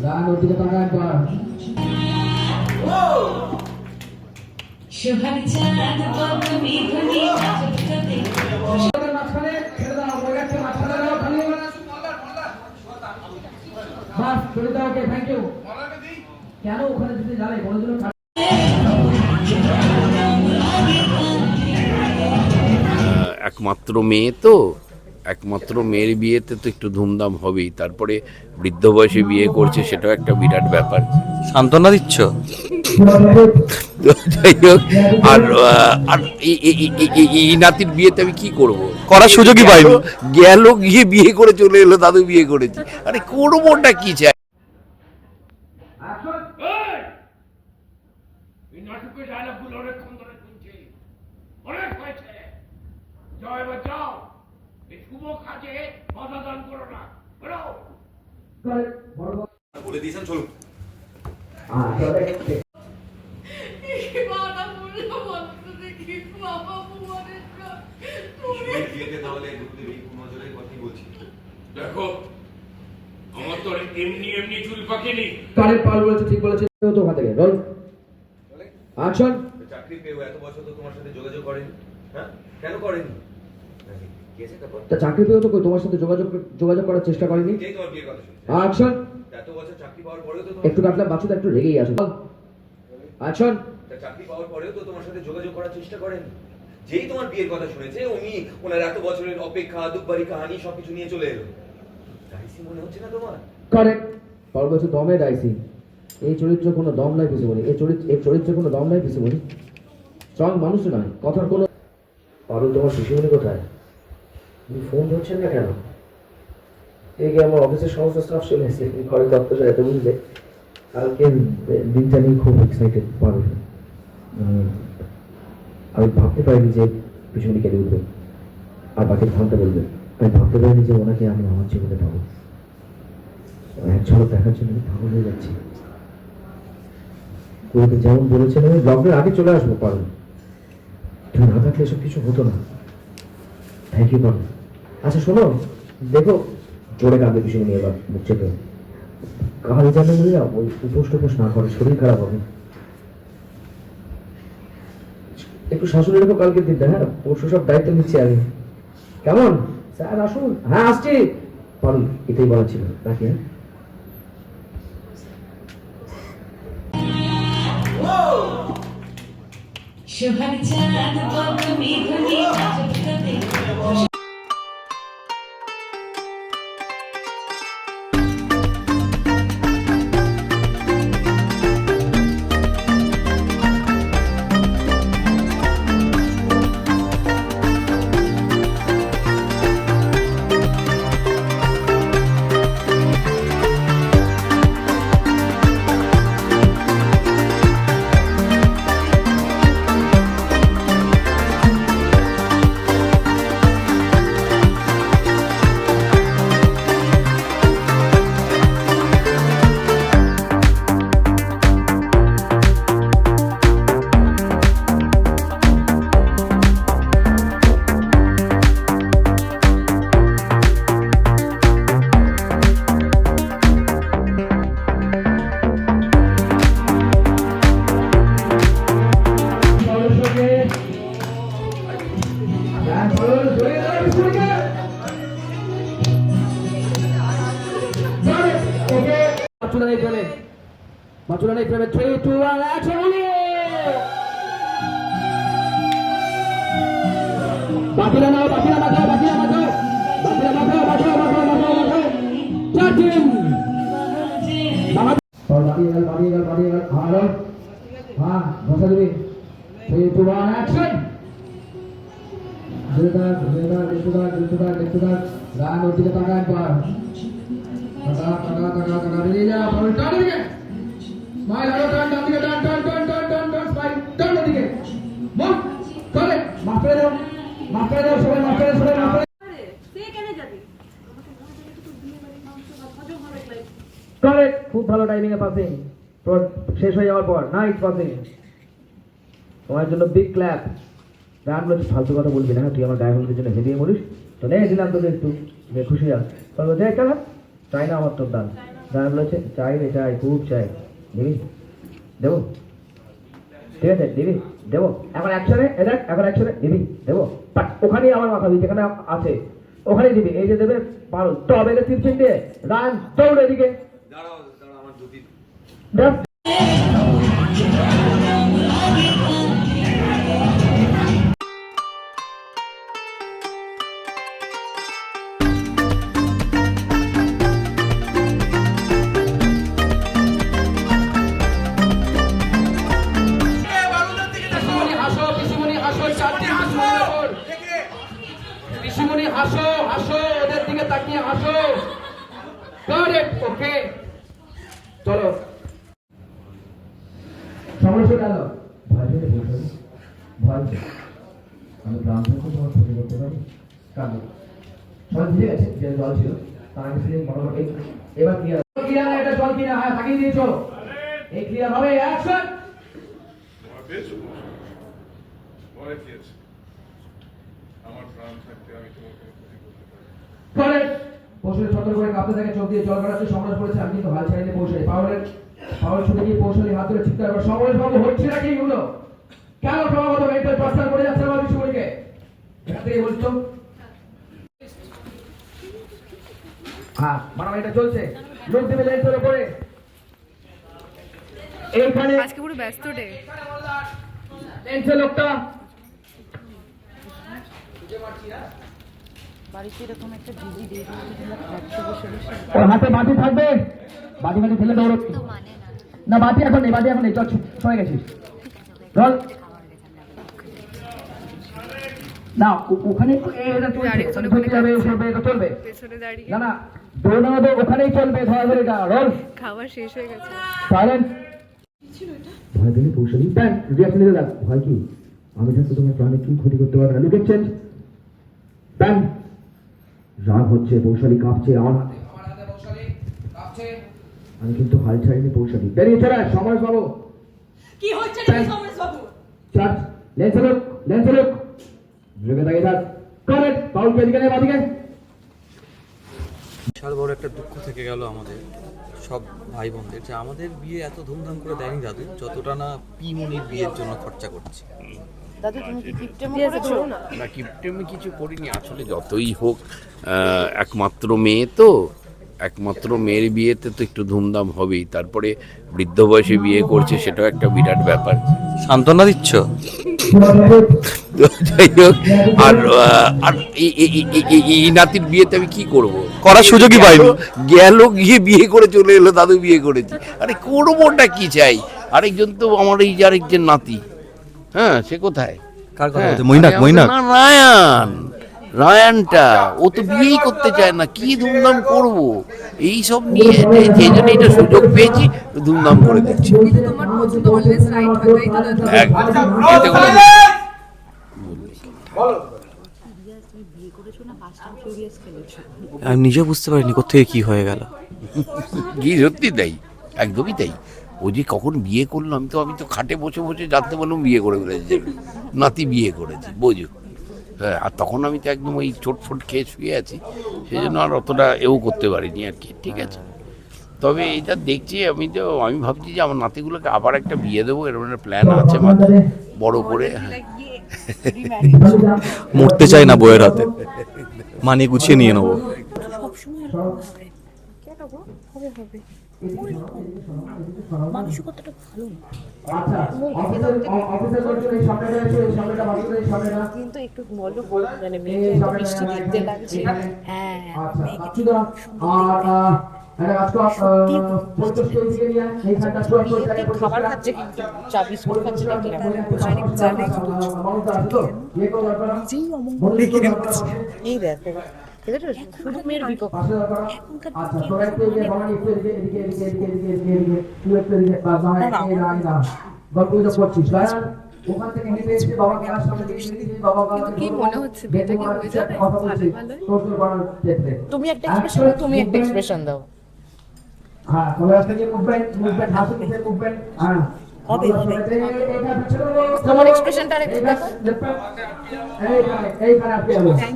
গান ওর দিকে তাকায় একবার। মাঝখানে ছেড়ে দাও, মাঝখানে দাও, খালি বাস চলে দাও। ওকে, থ্যাংক ইউ। কেন ওখানে যদি যাবে কোনো জন্য একমাত্র মেয়ে তো, একমাত্র মেয়ের বিয়েতে তো একটু ধুমধাম হবেই। তারপরে বৃদ্ধ বয়সে বিয়ে করছে, সেটাও একটা বিরাট ব্যাপার। সান্ত্বনা দিচ্ছ? যাই হোক, আর আর এই নাতির বিয়েতে আমি কি করব? করার সুযোগই পাইনি। গেল গিয়ে বিয়ে করে চলে এলো, দাদু বিয়ে করেছি। আরে করবোটা কি চাই? বলে দিয়েছেন, চলুন। দেখো, আমার তো এমনি এমনি চুল পাকেনি। কারেন্ট পাল বলেছে, ঠিক বলেছে তো। ওখান থেকে রোল অ্যাকশন। চাকরি পেয়ে এত বছর তো তোমার সাথে যোগাযোগ করেনি, হ্যাঁ? কেন করেনি? তা চাকরি পেয়েও তো তোমার সাথে যোগাযোগ করার চেষ্টা করেনি। এই তোমার বিয়ের কথা শুনছি। অ্যাকশন। এত বছর চাকরি পাওয়ার পরেও তো একটু কাটলাম, বাচ্চা একটু রেগেই আছে। অ্যাকশন। চাকরি পাওয়ার পরেও তো তোমার সাথে যোগাযোগ করার চেষ্টা করেন। যেই তোমার বিয়ের কথা শুনেছে, উনি ওনার এত বছরের অপেক্ষা, দুঃখবাড়ি কাহানি সবকিছু নিয়ে চলে এলো। রাইসি মনে হচ্ছে না তোমার? কারেক্ট। পাল বলছে দমে রাইসি। এই চরিত্র কোনো দম নাই পিছুমনি। এই চরিত্রে কোনো দম নাই পিছুমনি। স্ট্রং মানুষ নয়, কথার কোনো। পারুল, তোমার পিছুমনি কোথায়? তুমি ফোন ধরছেন না কেন? এই আমার অফিসের সমস্ত স্টাফ চলে এসেছে, ঘরের দপ্তর সাজাতে, বুঝলে। কালকে দিনটা নিয়ে খুব এক্সাইটেড পারুল। আমি ভাবতে পারিনি যে পিছনে কেটে উঠবে আর বাকি ভাবতে বলবে। আমি ভাবতে পারিনি যে ওনাকে আমি আমার জীবনে পাবো। এক ঝলক দেখার জন্য আমি পাগল হয়ে যাচ্ছি। কুড়িতে যেমন বলেছেন, আমি ব্লগের আগে চলে আসবো পারুল। তুমি না থাকলে এসব কিছু হতো না। থ্যাংক ইউ পারুল। আচ্ছা শোনো, দেখো জোরে কাঁদবে পিছনে নিয়ে, এবার মুখ চেপে। কাহারি জানে বলি না, ওই উপোস টুপোস না করে, শরীর খারাপ হবে। একটু শাশুড়ির উপর কালকে দিন, হ্যাঁ? পরশু সব দায়িত্ব নিচ্ছি আমি। কেমন স্যার? আসুন। হ্যাঁ আসছি। পারুল, এটাই বলা ছিল। রাখি, হ্যাঁ? Maculana frame 3, 2, 1, action! Bakila now, bakila matao. Charging! Badi, Aaron. Basa dibi. 3, 2, 1, action! Diltar. Gan oor dike takan par. Taka, ready ja, ball turn dike. Smile, hello, turn, smile, turn dike. Move, correct. Maaf kore dao, সবাই। Correct, খুব ভালো timing এ passing. শেষ হয়ে যাওয়ার পর nice passing. তোমার জন্য big clap. গান বলে ফালতু কথা বলবি না, তুই আমার গায়ে হলুদের জন্য হেদিয়ে বলিস তো। নে দিলাম তোকে একটু। যে খুশি আছে বলবো দেখ কেন চাই না আমার তোর দান দান বলেছে চাই রে চাই খুব চাই দিবি দেবো ঠিক আছে দিবি দেবো এখন অ্যাকশনে এটা এখন অ্যাকশনে দিবি দেবো বাট ওখানেই আমার মাথা দিই যেখানে আছে ওখানেই দিবি এই যে দেবে পারো তবে তীর দিয়ে রান দৌড় এদিকে দাঁড়াও দাঁড়াও আমার যদি দেখ পিসিমণি হাসো হাসো ওদের দিকে তাকিয়ে হাসো কারেক্ট ওকে চলো সমস্যা গেল ভয় পেলে বসে ভয় পেলে আমি গ্রাম থেকে তোমার ক্ষতি করতে পারি কারণ সবাই বুঝে গেছে যে জল ছিল তার আগে ফিলিং মোটামুটি এবার ক্লিয়ার ক্লিয়ার এটা জল কিনা হ্যাঁ থাকিয়ে দিয়েছো এই ক্লিয়ার হবে অ্যাকশন আমার প্রাণ থাকতে আমি তোমার কোনো ক্ষতি করতে পারি না। কারেক্ট পৌঁছলে ছত্র করে কাঁপতে থাকে চোখ দিয়ে জল কাটাচ্ছে সমরেশ বলেছে আমি কিন্তু হাল ছাড়িয়ে পৌঁছাই পাওয়ার ছুটে গিয়ে পৌঁছালি হাত ধরে চিৎকার করে সমরেশ বাবু হচ্ছে নাকি এগুলো কেন ক্রমাগত মেন্টাল টর্চার করে যাচ্ছে আমার বিশ্বমণিকে এখান থেকে বলছো হ্যাঁ মারামারিটা চলছে লোক দেবে লেন্সের উপরে এইখানে আজকে পুরো ব্যস্ত ডে লেন্সের লোকটা বাড়িতে এরকম একটা দিদি দিয়ে দিয়েছে বসে বসে ওর হাতে বাটি থাকবে বাটি বাটি ফেলে দৌড়ো তো মানে না না বাটি এখন নেই বাটি এখন নেই চল সরে গেছিস চল না ওখানে এটা চলবে পেছনে দাঁড়িয়ে না না দৌড়ানো ওখানেই চলবে ধরা ধরে রোল খাবার শেষ হয়ে গেছে সাইলেন্ট ভয় পেলে কৌশলী ব্যান রিয়াকশন দিতে থাক ভয় কি আমি থাকতে তোমার প্রাণে কি ক্ষতি করতে পারবে না লুকেট চেঞ্জ ব্যান রাগ হচ্ছে পৌশালী কাঁপছে আমার হাতে আমি কিন্তু হাল ছাড়িনি পৌশালী বেরিয়ে চলে সমরেশ বাবু কি হচ্ছে নাকি সমরেশ বাবু? চার্জ লেন্সে লোক ঢুকে তাকিয়ে থাক কারেক্ট বাউল কে দিকে বাদিকে বিশাল বড় একটা দুঃখ থেকে গেল আমাদের সব ভাই বোনদের যে আমাদের বিয়ে এত ধুমধাম করে দেয়নি দাদু যতটা না পিমনির বিয়ের জন্য খরচা করছে। দাদু তুমি কি কিপটেমো করেছো না কিপটেমি কিছু করিনি আসলে যতই হোক একমাত্র মেয়ে তো একমাত্র মেয়ের বিয়েতে তো একটু ধুমধাম হবেই তারপরে বৃদ্ধ বয়সে বিয়ে করছে সেটাও একটা বিরাট ব্যাপার সান্ত্বনা দিচ্ছ? তো যাই হোক আর আর এই নাতির বিয়েতে আমি কি করব করার সুযোগই পাইনি। গেল গিয়ে বিয়ে করে চলে এলো দাদু বিয়ে করেছি আরে করবোটা কি চাই আরেকজন তো আমার এই যে আরেকজন নাতি হ্যাঁ সে কোথায় কার কথা হ্যাঁ, বলছো? মৈনাক আরে মৈনাক আমাদের না, রায়ানটা ও তো বিয়েই করতে চায় না কি ধুমধাম করব এই সব নিয়ে সেই জন্য এটা সুযোগ পেয়েছি ধুমধাম করে দিচ্ছি কিন্তু তোমার পছন্দ অলওয়েজ রাইট হয় তাই তো দাদু একদম এতে কোনো তুমি বিয়ে করেছো না ফার্স্ট টাইম সিরিয়াস খেলেছো আমি নিজে বুঝতে পারিনি কোথেকে কি হয়ে গেল। কি সত্যি তাই একদমই তাই ও যে কখন বিয়ে করলো আমি তো খাটে বসে বসে জানতে পারলাম বিয়ে করে ফেলেছে নাতি বিয়ে করেছে বোঝো হ্যাঁ আর তখন আমি তো একদম ওই চোটফোট খেয়ে শুয়ে আছি সেই জন্য আর অতটা এও করতে পারিনি আর কি ঠিক আছে তবে এটা দেখছি আমি ভাবছি যে আমার নাতিগুলোকে আবার একটা বিয়ে দেবো এরকম একটা প্ল্যান আছে মাথায় বড় করে হ্যাঁ মরতে চাই না বইয়ের হাতে মানিয়ে গুছিয়ে নিয়ে নেবো। কেন গো হবে হবে মানসিকতাটা ভালো না আচ্ছা অফিসার করছেন এই সামনেটা আছে এই সামনেটা বাসুদের এই সামনেটা কিন্তু একটু বলো মানে মেয়েকে এত মিষ্টি দেখতে লাগছে হ্যাঁ আচ্ছা মেয়েকে আচ্ছা আর আরে আজকে 50 কেজি के लिए এই খাটা শুরু করে বিয়েতে খাবার খাচ্ছে কিন্তু চা বিস্কুট খাচ্ছে নাকি জানে নিজেই অমঙ্গল লিখে রাখছে এই দেখো এটা তো শুধু মেয়ের বিপক্ষে এখনকার আচ্ছা তোরা একটু এই বাঙালি একটু এদিকে তুই একটু এদিকে বাঙালি না গল্প তো করছিস রায়ান ওখান থেকে হেঁটে এসে বাবা ক্লাস সামনে দেখে বাবা কি মনে হচ্ছে বিয়েটা কি হয়ে যাবে ভালো ভালো তুমি একটা এক্সপ্রেশন দাও হ্যাঁ তোরা থেকে মুভমেন্ট হাসি দিতে মুভমেন্ট হ্যাঁ হবে তোমার এক্সপ্রেশনটা আরেকটু দেখো এইখানে আপনি